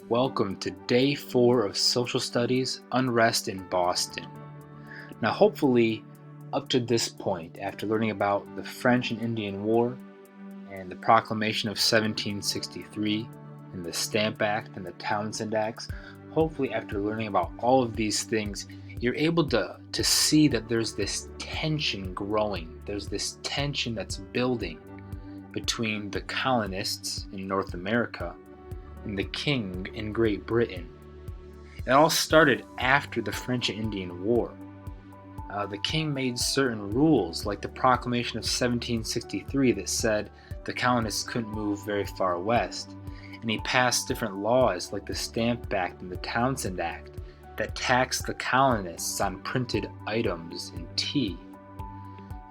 Welcome to day 4 of Social Studies Unrest in Boston. Now, hopefully, up to this point, after learning about the French and Indian War and the Proclamation of 1763 and the Stamp Act and the Townshend Acts, hopefully, after learning about all of these things, you're able to see that there's this tension growing. There's this tension that's building between the colonists in North America and the king in Great Britain. It all started after the French and Indian War. The king made certain rules, like the Proclamation of 1763 that said the colonists couldn't move very far west, and he passed different laws like the Stamp Act and the Townshend Act that taxed the colonists on printed items and tea.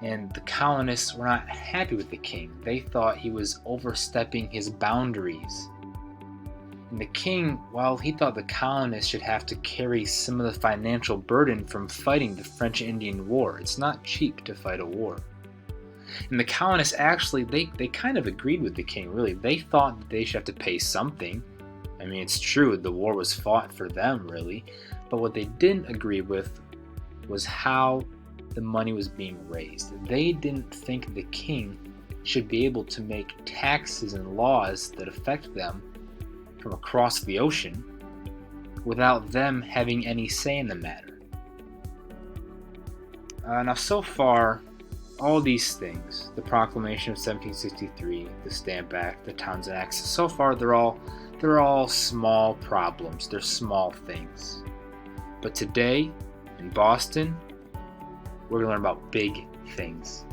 And the colonists were not happy with the king. They thought he was overstepping his boundaries. And the king, while he thought the colonists should have to carry some of the financial burden from fighting the French and Indian War, it's not cheap to fight a war. And the colonists actually, they kind of agreed with the king, really. They thought that they should have to pay something. I mean, it's true, the war was fought for them, really. But what they didn't agree with was how the money was being raised. They didn't think the king should be able to make taxes and laws that affect them from across the ocean without them having any say in the matter. Now, so far, all these things, the Proclamation of 1763, the Stamp Act, the Townshend Acts, so far they're all small problems. They're small things. But today, in Boston, we're going to learn about big things.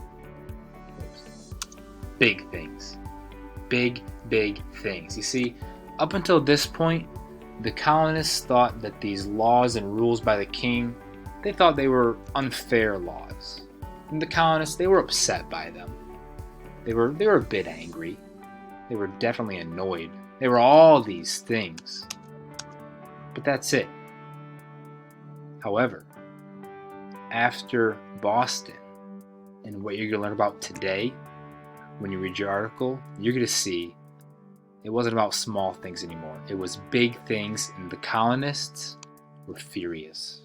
Big things. Big things. You see, up until this point, the colonists thought that these laws and rules by the king, they thought they were unfair laws. And the colonists, they were upset by them. They were a bit angry. They were definitely annoyed. They were all these things. But that's it. However, after Boston and what you're going to learn about today, when you read your article, you're going to see it wasn't about small things anymore. It was big things, and the colonists were furious.